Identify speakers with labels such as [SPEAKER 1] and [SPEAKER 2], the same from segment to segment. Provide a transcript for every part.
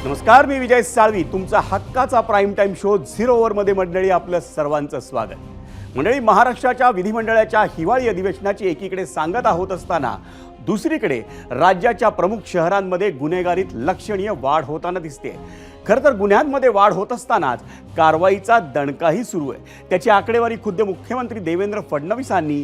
[SPEAKER 1] नमस्कार, मी विजय साळवी. तुमचा हक्काचा प्राईम टाइम शो 0 ओव्हरमध्ये मंडळी आपलं सर्वांचं स्वागत. मंडळी, महाराष्ट्राच्या विधिमंडळाच्या हिवाळी अधिवेशनाची एकीकडे सांगता होत असताना दुसरीकडे राज्याच्या प्रमुख शहरांमध्ये गुन्हेगारीत लक्षणीय वाढ होताना दिसते. खरं तर गुन्ह्यांमध्ये वाढ होत असतानाच कारवाईचा दणकाही सुरू आहे. त्याची आकडेवारी खुद्द मुख्यमंत्री देवेंद्र फडणवीसांनी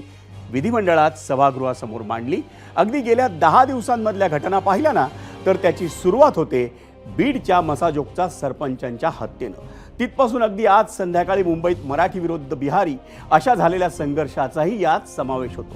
[SPEAKER 1] विधिमंडळात सभागृहासमोर मांडली. अगदी गेल्या 10 दिवसांमधल्या घटना पाहिल्या ना, तर त्याची सुरुवात होते बीडच्या मसाजोगच्या सरपंचांच्या हत्येनं. तिथपासून अगदी आज संध्याकाळी मुंबईत मराठी विरुद्ध बिहारी अशा झालेल्या संघर्षाचाही यात समावेश होतो.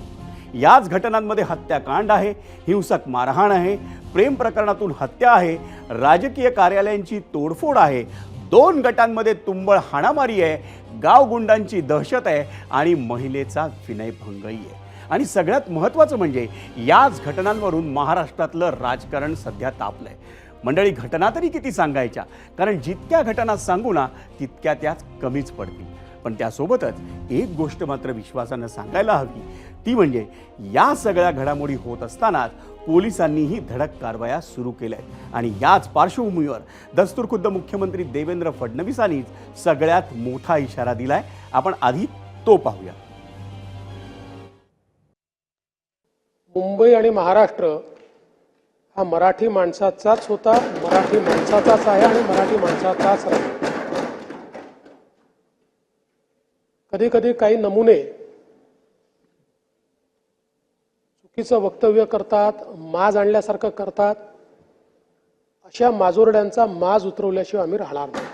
[SPEAKER 1] याच घटनांमध्ये हत्याकांड आहे, हिंसक मारहाण आहे, प्रेम प्रकरणातून हत्या आहे, राजकीय कार्यालयांची तोडफोड आहे, 2 गटांमध्ये तुंबळ हाणामारी आहे, गावगुंडांची दहशत आहे आणि महिलेचा विनयभंगही आहे. आणि सगळ्यात महत्त्वाचं म्हणजे याच घटनांवरून महाराष्ट्रातलं राजकारण सध्या तापलंय. मंडळी, घटना तरी किती सांगायच्या, कारण जितक्या घटना सांगू ना तितक्या त्याच कमीच पडतील. पण त्यासोबतच एक गोष्ट मात्र विश्वासानं सांगायला हवी, ती म्हणजे या सगळ्या घडामोडी होत असतानाच पोलिसांनीही धडक कारवाया सुरू केल्या आहेत. आणि याच पार्श्वभूमीवर दस्तूरखुद्द मुख्यमंत्री देवेंद्र फडणवीसांनीच सगळ्यात मोठा इशारा दिलाय. आपण आधी तो पाहूया.
[SPEAKER 2] मुंबई आणि महाराष्ट्र हा मराठी माणसाचाच होता, मराठी माणसाचाच आहे आणि मराठी माणसाचाच राहील. कधी कधी काही नमुने चुकीचं वक्तव्य करतात, माज आणल्यासारखं करतात. अशा माजोरड्यांचा माज उतरवल्याशिवाय आम्ही राहणार नाही.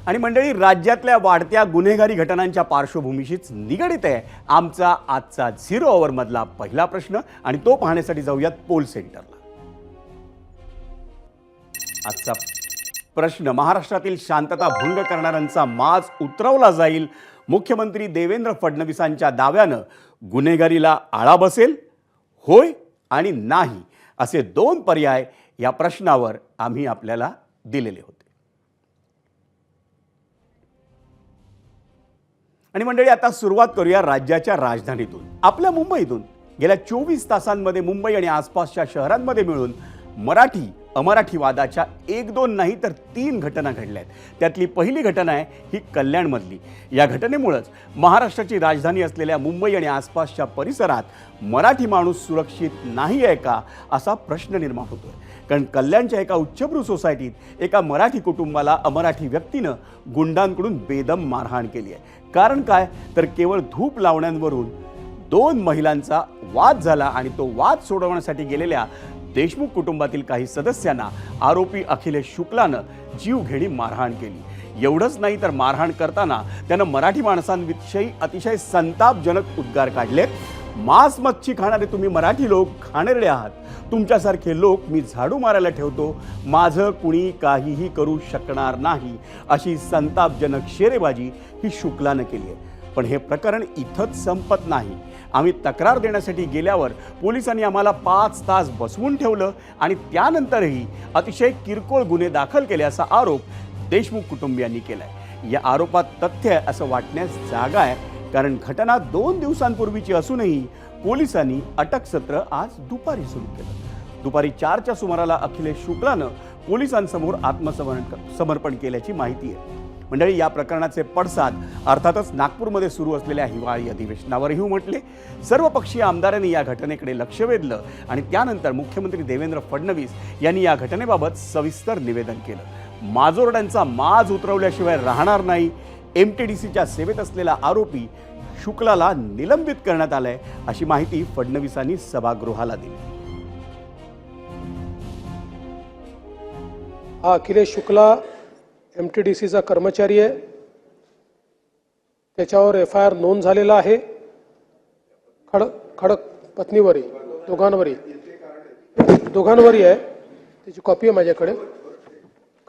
[SPEAKER 1] आणि मंडळी, राज्यातल्या वाढत्या गुन्हेगारी घटनांच्या पार्श्वभूमीशीच निगडित आहे आमचा आजचा 0 ओव्हरमधला पहिला प्रश्न. आणि तो पाहण्यासाठी जाऊयात पोल सेंटरला. आजचा प्रश्न: महाराष्ट्रातील शांतता भंग करणाऱ्यांचा माज उतरवला जाईल. मुख्यमंत्री देवेंद्र फडणवीसांच्या दाव्यानं गुन्हेगारीला आळा बसेल? होय आणि नाही असे 2 पर्याय या प्रश्नावर आम्ही आपल्याला दिलेले होते. आणि मंडळी, आता सुरुवात करूया राज्याच्या राजधानीतून, आपल्या मुंबईतून. गेल्या 24 तासांमध्ये मुंबई आणि आसपासच्या शहरांमध्ये मिळून मराठी अमराठी वादाच्या 1-2 नाही तर 3 घटना घडल्या आहेत. त्यातली पहिली घटना आहे ही कल्याणमधली. या घटनेमुळेच महाराष्ट्राची राजधानी असलेल्या मुंबई आणि आसपासच्या परिसरात मराठी माणूस सुरक्षित नाही आहे का असा प्रश्न निर्माण होतोय. कारण कल्याणच्या एका उच्चभ्रू सोसायटीत एका मराठी कुटुंबाला अमराठी व्यक्तीनं गुंडांकडून बेदम मारहाण केली आहे. कारण काय, तर केवळ धूप लावण्यांवरून 2 महिलांचा वाद झाला आणि तो वाद सोडवण्यासाठी गेलेल्या देशमुख कुटुंबातील काही सदस्यांना आरोपी अखिलेश शुक्लानं जीवघेणी मारहाण केली. एवढंच नाही तर मारहाण करताना त्यानं मराठी माणसांविषयी अतिशय संतापजनक उद्गार काढलेत. मांस मच्छी खाणारे तुम्ही मराठी लोक घाणेरडे आहात. तुमच्यासारखे लोक मी झाडू मारायला ठेवतो. माझं कुणी काहीही करू शकणार नाही अशी संतापजनक शेरेबाजी ही शुक्लानं केली आहे. पण हे प्रकरण इथंच संपत नाही. आम्ही तक्रार देण्यासाठी गेल्यावर पोलिसांनी आम्हाला 5 तास बसवून ठेवलं आणि त्यानंतरही अतिशय किरकोळ गुन्हे दाखल केले असा आरोप देशमुख कुटुंबियांनी केलाय. या आरोपात तथ्य आहे असं वाटण्यास जागा आहे, कारण घटना 2 दिवसांपूर्वीची असूनही पोलिसांनी अटक सत्र आज दुपारी सुरू केलं. दुपारी 4च्या सुमाराला अखिलेश शुक्लानं पोलिसांसमोर आत्मसमर्पण केल्याची माहिती आहे. मंडळी, या प्रकरणाचे पडसाद अर्थातच नागपूरमध्ये सुरू असलेल्या हिवाळी अधिवेशनावरही उमटले. सर्वपक्षीय आमदारांनी या घटनेकडे लक्ष वेधलं आणि त्यानंतर मुख्यमंत्री देवेंद्र फडणवीस यांनी या घटनेबाबत सविस्तर निवेदन केलं. माजोरड्यांचा माज उतरवल्याशिवाय राहणार नाही. MTDCच्या सेवेत असलेला आरोपी शुक्लाला निलंबित करण्यात आलंय अशी माहिती फडणवीसांनी सभागृहाला दिली.
[SPEAKER 2] हा अखिलेश शुक्ला MTDCचा कर्मचारी आहे. त्याच्यावर FIR नोंद झालेला आहे. खडक पत्नीवरी, दोघांवरी आहे. त्याची कॉपी आहे माझ्याकडे.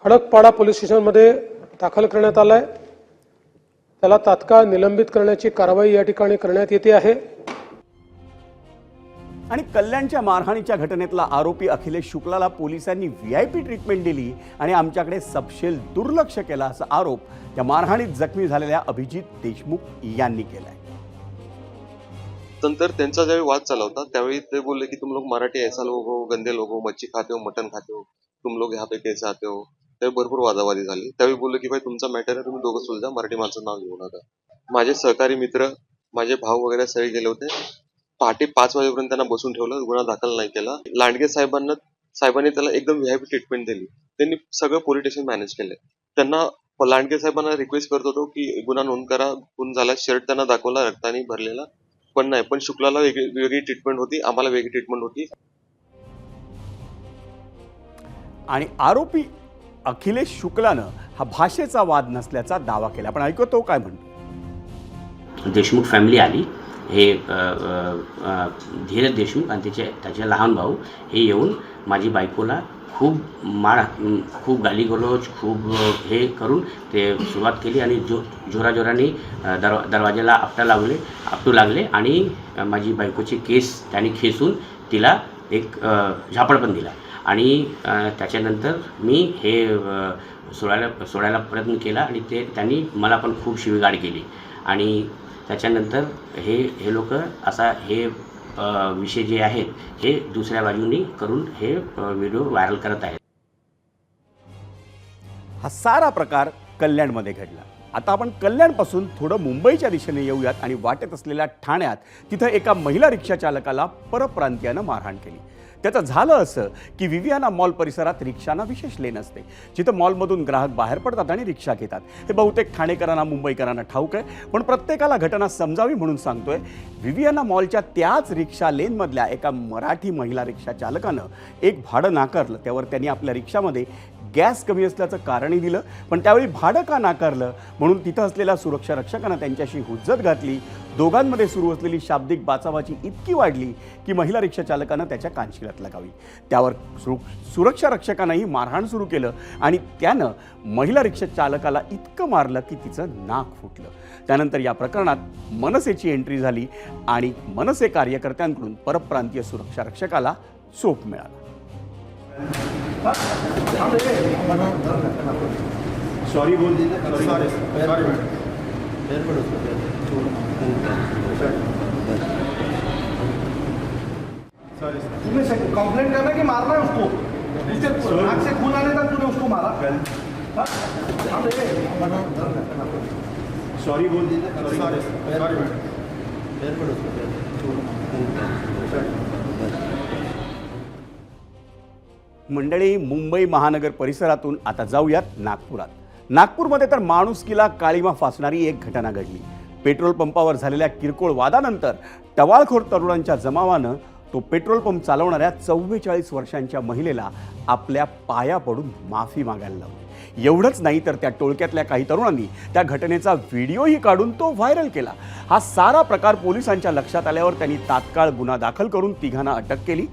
[SPEAKER 2] खडकपाडा पोलीस स्टेशनमध्ये दाखल करण्यात आलाय. त्याला तात्काळ निलंबित करण्याची कारवाई या ठिकाणी करण्यात येते आहे.
[SPEAKER 1] आणि कल्याणच्या मारहाणीच्या घटनेतला आरोपी अखिलेश शुक्लाला पोलिसांनी VIP ट्रीटमेंट दिली आणि आमच्याकडे सपशेल दुर्लक्ष केला असा आरोप या मारहाणीत जखमी झालेल्या अभिजित देशमुख यांनी केलाय.
[SPEAKER 3] नंतर त्यांचा ज्यावेळी वाद चालला होता त्यावेळी ते बोलले की तुम लोग मराठी ऐसा लोग हो, गंदे लोग हो, मच्छी खाते हो, मटन खाते हो, तुम लोग यहाँ पे कैसे आते हो. त्यावेळी भरपूर वादावादी झाली. त्यावेळी बोलले की भाई तुमचा मॅटर आहे, तुम्ही दोघं सुलझा, मराठी माणसं नाव घेऊ नका. माझे सहकारी मित्र, माझे भाऊ वगैरे सगळे गेले होते. पहाटे 5 वाजेपर्यंत त्यांना बसून ठेवलं, गुन्हा दाखल नाही केला. लांडगे साहेबांनी त्याला एकदम व्हीआयपी ट्रीटमेंट दिली. त्यांनी सगळं पोलीस स्टेशन मॅनेज केले. त्यांना लांडगे साहेबांना रिक्वेस्ट करत होतो की गुन्हा नोंद करा, खून झाला. शर्ट त्यांना दाखवला रक्ताने भरलेला, पण नाही. पण शुक्लाला वेगळी ट्रीटमेंट होती, आम्हाला वेगळी ट्रीटमेंट होती.
[SPEAKER 1] आणि आरोपी अखिलेश शुक्लानं हा भाषेचा वाद नसल्याचा दावा केला. पण ऐकतो तो काय म्हणतो.
[SPEAKER 4] देशमुख फॅमिली आली. हे धीरज देशमुख आणि त्याचे लहान भाऊ हे येऊन माझी बायकोला खूप गालीगलोच हे करून ते सुरुवात केली आणि जोराजोराने दरवाजाला आपटू लागले आणि माझी बायकोची केस त्यांनी खेचून तिला एक झापड पण दिला. आणि त्याच्यानंतर मी हे सोडायला प्रयत्न केला आणि त्यांनी मला पण खूप शिवीगाळ केली. आणि त्याच्यानंतर हे लोक असा हे विषय जे आहेत हे दुसऱ्या बाजूनी करून हे व्हिडिओ व्हायरल करत आहेत.
[SPEAKER 1] हा सारा प्रकार कल्याणमध्ये घडला. आता आपण कल्याणपासून थोडं मुंबईच्या दिशेने येऊयात आणि वाटेत असलेल्या ठाण्यात तिथं एका महिला रिक्षा चालकाला परप्रांतीयानं मारहाण केली. त्याचं झालं असं की विवियाना मॉल परिसरात रिक्षांना विशेष लेन असते, जिथं मॉलमधून ग्राहक बाहेर पडतात आणि रिक्षा घेतात. हे बहुतेक ठाणेकरांना मुंबईकरांना ठाऊक आहे, पण प्रत्येकाला घटना समजावी म्हणून सांगतोय. विवियाना मॉलच्या त्याच रिक्षा लेनमधल्या एका मराठी महिला रिक्षा चालकानं एक भाडं नाकारलं. त्यावर त्यांनी आपल्या रिक्षामध्ये गॅस कमी असल्याचं कारणही दिलं, पण त्यावेळी भाडं का नाकारलं म्हणून तिथं असलेल्या सुरक्षा रक्षकानं त्यांच्याशी हुज्जत घातली. दोघांमध्ये सुरू असलेली शाब्दिक बाचाबाची इतकी वाढली की महिला रिक्षा चालकानं त्याच्या कानशिलात लगावी. त्यावर सुरक्षा रक्षकानंही मारहाण सुरू केलं आणि त्यानं महिला रिक्षा चालकाला इतकं मारलं की तिचं नाक फुटलं. त्यानंतर या प्रकरणात मनसेची एंट्री झाली आणि मनसे कार्यकर्त्यांकडून परप्रांतीय सुरक्षा रक्षकाला चोप मिळाला.
[SPEAKER 5] सॉरी बोल दीजिए. सॉरी तुमने कंप्लेंट करना कि मारना है उसको. इससे नाक से खून आने तक तूने उसको मारा. सॉरी बोल दीजिए. सॉरी
[SPEAKER 1] मंडळी, मुंबई महानगर परिसरातून आता जाऊयात नागपुरात. नागपूरमध्ये तर माणुसकीला काळीमा फासणारी एक घटना घडली. पेट्रोल पंपावर झालेल्या किरकोळ वादानंतर टवाळखोर तरुणांच्या जमावानं तो पेट्रोल पंप चालवणाऱ्या 44 वर्षांच्या महिलेला आपल्या पाया पडून माफी मागायला लावली. एवढंच नाही तर त्या टोळक्यातल्या काही तरुणांनी त्या घटनेचा व्हिडिओही काढून तो व्हायरल केला. हा सारा प्रकार पोलिसांच्या लक्षात आल्यावर त्यांनी तात्काळ गुन्हा दाखल करून तिघांना अटक केली.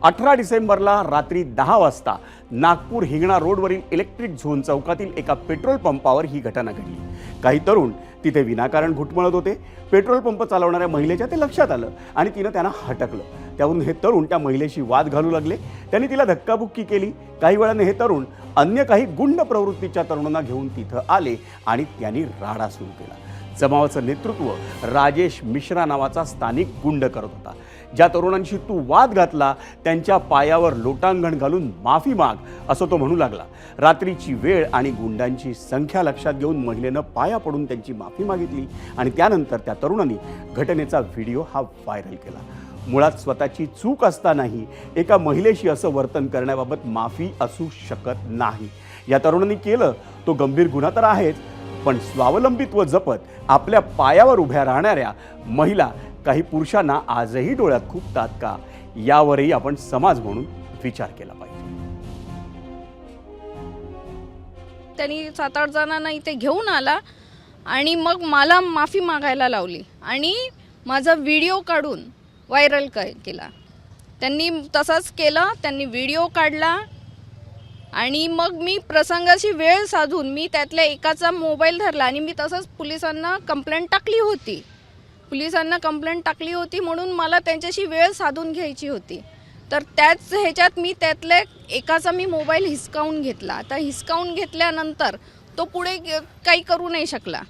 [SPEAKER 1] 18 डिसेंबरला रात्री 10 वाजता नागपूर हिंगणा रोडवरील इलेक्ट्रिक झोन चौकातील एका पेट्रोल पंपावर ही घटना घडली. काही तरुण तिथे विनाकारण घुटमळत होते. पेट्रोल पंप चालवणाऱ्या महिलेच्या ते लक्षात आलं आणि तिनं त्यांना हटकलं. त्यावरून हे तरुण त्या महिलेशी वाद घालू लागले. त्यांनी तिला धक्काबुक्की केली. काही वेळाने हे तरुण अन्य काही गुंड प्रवृत्तीच्या तरुणांना घेऊन तिथं आले आणि त्यांनी राडा सुरू केला. जमावाचं नेतृत्व राजेश मिश्रा नावाचा स्थानिक गुंड करत होता. ज्या तरुणांशी तू वाद घातला त्यांच्या पायावर लोटांगण घालून माफी माग असं तो म्हणू लागला. रात्रीची वेळ आणि गुंडांची संख्या लक्षात घेऊन महिलेनं पाया पडून त्यांची माफी मागितली आणि त्यानंतर त्या तरुणांनी घटनेचा व्हिडिओ हा व्हायरल केला. मुळात स्वतःची चूक असतानाही एका महिलेशी असं वर्तन करण्याबाबत माफी असू शकत नाही. या तरुणांनी केलं तो गंभीर गुन्हा तर आहेच, पण स्वावलंबित्व जपत आपल्या पायावर उभ्या राहणाऱ्या महिला काही पुरुषांना आजही डोळ्यात खूपतात का, यावरही आपण समाज म्हणून विचार केला पाहिजे.
[SPEAKER 6] त्यांनी 7-8 जणांना इथे घेऊन आला आणि मग मला माफी मागायला लावली आणि माझा व्हिडिओ काढून व्हायरल केला. त्यांनी तसंच केलं. त्यांनी व्हिडिओ काढला आणि मग मी प्रसंगाची वेळ साधून मी त्यातल्या एकाचा मोबाईल धरला आणि मी तसंच पोलिसांना कंप्लेंट टाकली होती म्हणून मला त्यांच्याशी वेळ साधून घ्यायची होती. तर त्याच ह्याच्यात मी त्यातल्या एकाचा मोबाईल हिसकावून घेतला. आता हिसकावून घेतल्यानंतर तो पुढे काही करू नाही शकला.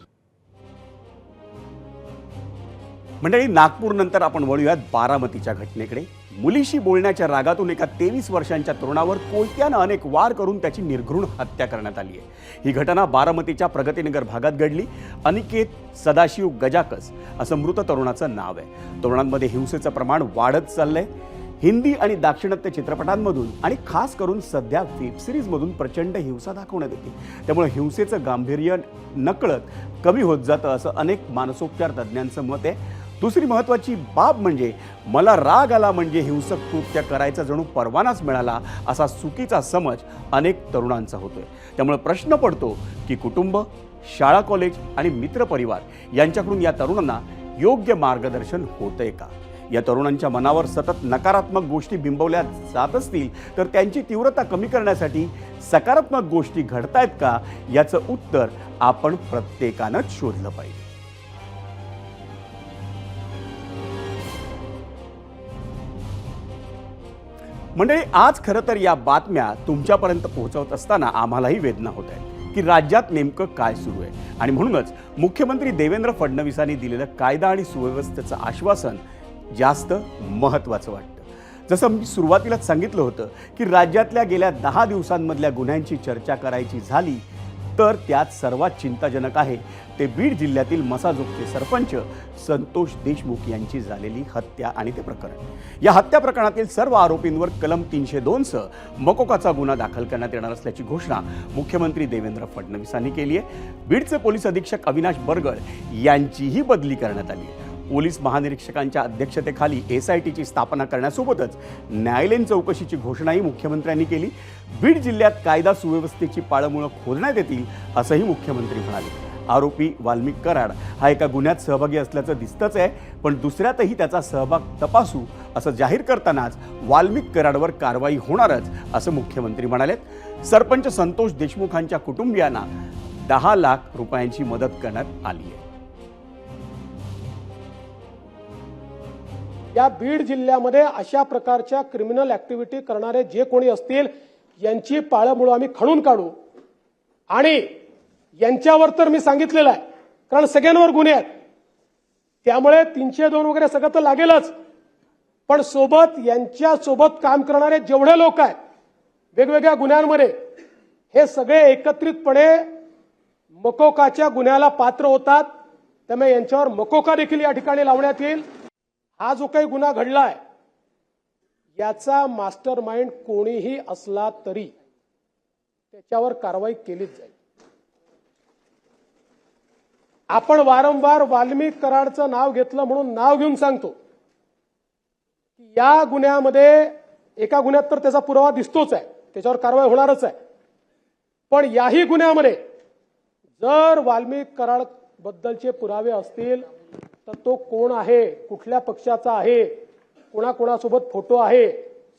[SPEAKER 1] मंडळी, नागपूरनंतर आपण वळूयात बारामतीच्या घटनेकडे. मुलीशी बोलण्याच्या रागातून एका 23 वर्षांच्या तरुणावर कोयत्यानं अनेक वार करून त्याची निर्घृण हत्या करण्यात आली आहे. ही घटना बारामतीच्या प्रगतीनगर भागात घडली. अनिकेत सदाशिव गजाकस असं मृत तरुणाचं नाव आहे. तरुणांमध्ये हिंसेचं प्रमाण वाढत चाललंय. हिंदी आणि दाक्षिणात्य चित्रपटांमधून आणि खास करून सध्या वेबसिरीजमधून प्रचंड हिंसा दाखवण्यात येते. त्यामुळे हिंसेचं गांभीर्य नकळत कमी होत जातं असं अनेक मानसोपचार तज्ज्ञांचं मत आहे. दुसरी महत्त्वाची बाब म्हणजे मला राग आला म्हणजे हिंसक कृत्य करायचा जणू परवानाच मिळाला असा चुकीचा समज अनेक तरुणांचा होतोय. त्यामुळे प्रश्न पडतो की कुटुंब, शाळा, कॉलेज आणि मित्रपरिवार यांच्याकडून या तरुणांना योग्य मार्गदर्शन होतंय का? या तरुणांच्या मनावर सतत नकारात्मक गोष्टी बिंबवल्या जात असतील तर त्यांची तीव्रता कमी करण्यासाठी सकारात्मक गोष्टी घडतायत का, याचं उत्तर आपण प्रत्येकानंच शोधलं पाहिजे. मंडळी, आज खरं तर या बातम्या तुमच्यापर्यंत पोहोचवत असताना आम्हालाही वेदना होत आहे की राज्यात नेमकं काय सुरू आहे. आणि म्हणूनच मुख्यमंत्री देवेंद्र फडणवीसांनी दिलेलं कायदा आणि सुव्यवस्थेचं आश्वासन जास्त महत्त्वाचं वाटतं. जसं मी सुरुवातीलाच सांगितलं होतं की राज्यातल्या गेल्या 10 दिवसांमधल्या गुन्ह्यांची चर्चा करायची झाली तर त्यात सर्वात चिंताजनक आहे ते बीड जिल्ह्यातील मसाजोगचे सरपंच संतोष देशमुख यांची झालेली हत्या आणि ते प्रकरण. या हत्या प्रकरणातील सर्व आरोपींवर कलम 302 सह मकोकाचा गुन्हा दाखल करण्यात येणार असल्याची घोषणा मुख्यमंत्री देवेंद्र फडणवीसांनी केली आहे. बीडचे पोलीस अधीक्षक अविनाश बरगळ यांचीही बदली करण्यात आली आहे. पोलीस महानिरीक्षकांच्या अध्यक्षतेखाली SITची स्थापना करण्यासोबतच न्यायालयीन चौकशीची घोषणाही मुख्यमंत्र्यांनी केली. बीड जिल्ह्यात कायदा सुव्यवस्थेची पाळंमुळं खोदण्यात येतील असंही मुख्यमंत्री म्हणाले. आरोपी वाल्मिक कराड हा एका गुन्ह्यात सहभागी असल्याचं दिसतंच आहे, पण दुसऱ्यातही त्याचा सहभाग तपासू असं जाहीर करतानाच वाल्मिक कराडवर कारवाई होणारच असं मुख्यमंत्री म्हणालेत. सरपंच संतोष देशमुखांच्या कुटुंबियांना 10 लाख रुपयांची मदत करण्यात आली आहे.
[SPEAKER 2] या बीड जिल्ह्यामध्ये अशा प्रकारच्या क्रिमिनल ऍक्टिव्हिटी करणारे जे कोणी असतील यांची पाळंमुळं आम्ही खणून काढू. आणि यांच्यावर तर मी सांगितलेलं आहे, कारण सगळ्यांवर गुन्हे आहेत, त्यामुळे 302 वगैरे सगळं तर लागेलच, पण सोबत यांच्या सोबत काम करणारे जेवढे लोक आहेत वेगवेगळ्या गुन्ह्यांमध्ये, हे सगळे एकत्रितपणे मकोकाच्या गुन्ह्याला पात्र होतात. त्यामुळे यांच्यावर मकोका देखील या ठिकाणी लावण्यात येईल. हा जो काही गुन्हा घडलाय याचा मास्टर माइंड कोणीही असला तरी त्याच्यावर कारवाई केलीच जाईल. आपण वारंवार वाल्मिक कराडचं नाव घेतलं म्हणून नाव घेऊन सांगतो की या गुन्ह्यामध्ये, एका गुन्ह्यात तर त्याचा पुरावा दिसतोच आहे, त्याच्यावर कारवाई होणारच आहे, पण याही गुन्ह्यामध्ये जर वाल्मिक कराड बद्दलचे पुरावे असतील तर तो कोण आहे, कुठल्या पक्षाचा आहे, कोणाकोणासोबत फोटो आहे,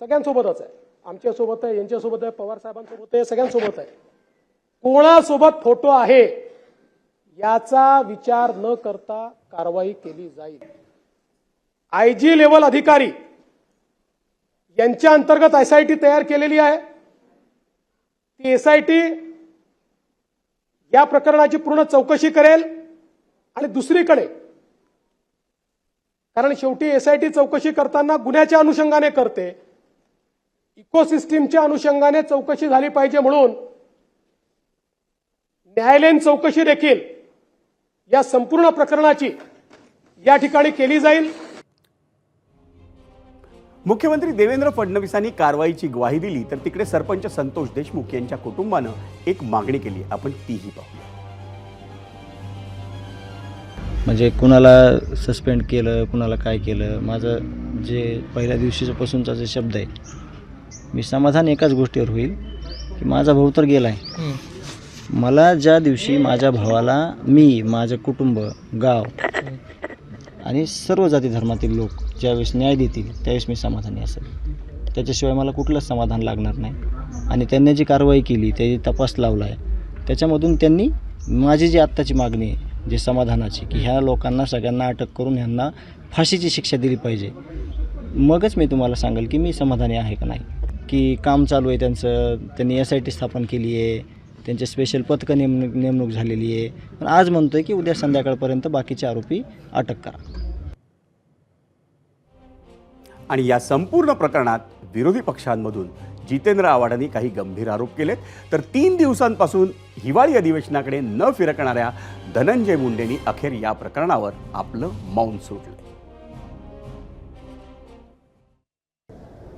[SPEAKER 2] सगळ्यांसोबतच आहे. आमच्यासोबत आहे, यांच्यासोबत आहे, पवार साहेबांसोबत आहे, सगळ्यांसोबत आहे. कोणासोबत फोटो आहे याचा विचार न करता कारवाई केली जाईल. IG लेवल अधिकारी यांच्या अंतर्गत SIT तयार केलेली आहे. ती SIT या प्रकरणाची पूर्ण चौकशी करेल. आणि दुसरीकडे, कारण शेवटी SIT चौकशी करताना गुन्ह्याच्या अनुषंगाने करते, इकोसिस्टीमच्या अनुषंगाने चौकशी झाली पाहिजे, म्हणून न्यायालयीन चौकशी देखील या संपूर्ण प्रकरणाची या ठिकाणी केली जाईल.
[SPEAKER 1] मुख्यमंत्री देवेंद्र फडणवीसांनी कारवाईची ग्वाही दिली तर तिकडे सरपंच संतोष देशमुख यांच्या कुटुंबानं एक मागणी केली. आपण तीही पाहूया.
[SPEAKER 7] म्हणजे कुणाला सस्पेंड केलं, कुणाला काय केलं, माझं जे पहिल्या दिवशीपासूनचा जे शब्द आहे, मी समाधान एकाच गोष्टीवर होईल की माझा भाऊ तर गेला आहे. मला ज्या दिवशी माझ्या भावाला मी, माझं कुटुंब, गाव आणि सर्व जाती धर्मातील लोक ज्यावेळेस न्याय देतील त्यावेळेस मी समाधानी असेल. त्याच्याशिवाय मला कुठलंच समाधान लागणार नाही. आणि त्यांनी जी कारवाई केली, त्याची तपास लावला आहे, त्याच्यामधून त्यांनी माझी जी आत्ताची मागणी आहे जे समाधानाची, की ह्या लोकांना सगळ्यांना अटक करून ह्यांना फाशीची शिक्षा दिली पाहिजे, मगच मी तुम्हाला सांगेल की मी समाधानी आहे का नाही. की काम चालू आहे त्यांचं, त्यांनी SIT स्थापन केली आहे, त्यांचे स्पेशल पथकं नेमणूक झालेली आहे. पण आज म्हणतो आहे की उद्या संध्याकाळपर्यंत बाकीचे आरोपी अटक करा.
[SPEAKER 1] आणि या संपूर्ण प्रकरणात विरोधी पक्षांमधून जितेंद्र आव्हाडांनी काही गंभीर आरोप केलेत, तर 3 दिवसांपासून हिवाळी अधिवेशनाकडे न फिरकणाऱ्या धनंजय मुंडेंनी अखेर या प्रकरणावर आपलं मौन सोडलं.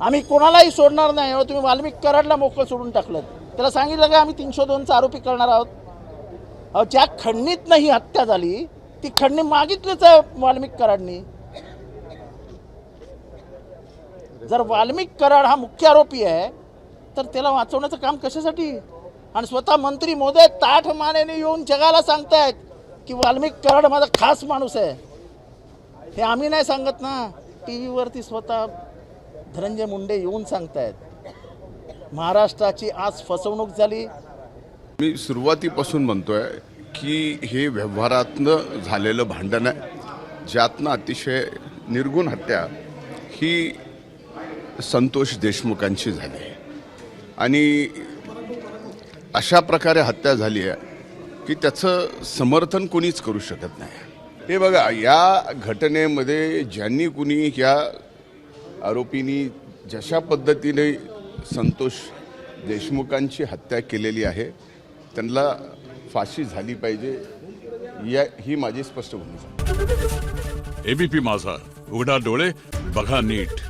[SPEAKER 8] आम्ही कोणालाही सोडणार नाही. तुम्ही वाल्मिक कराडला मोकळं सोडून टाकलं, त्याला सांगितलं का आम्ही 302चा आरोपी करणार आहोत. ज्या खंडणीतनं ही हत्या झाली ती खंडणी मागितलीच आहे वाल्मिक कराडनी. जर वाल्मिक कराड हा मुख्य आरोपी आहे तर त्याला वाचवण्याचं काम कशासाठी? आणि स्वतः मंत्री मोदी ताठ मानेने येऊन जगाला सांगतायत की वाल्मिक कराड माझा खास माणूस आहे. हे आम्ही नाही सांगत ना, टी व्हीवरती स्वतः धनंजय मुंडे येऊन सांगतायत. महाराष्ट्राची आज फसवणूक झाली.
[SPEAKER 9] मी सुरुवातीपासून म्हणतोय की हे व्यवहारातनं झालेलं भांडण आहे, ज्यातनं अतिशय निर्गुण हत्या ही संतोष देशमुखांची झाली आणि अशा प्रकारे हत्या झाली आहे की त्याचं समर्थन कोणीच करू शकत नाही. हे बघा, या घटनेमध्ये ज्यांनी कुणी या आरोपींनी जशा पद्धतीने संतोष देशमुखांची हत्या केलेली आहे त्यांना फाशी झाली पाहिजे, ही माझी स्पष्ट भूमिका.
[SPEAKER 10] एबीपी माझा, उघडा डोळे बघा नीट.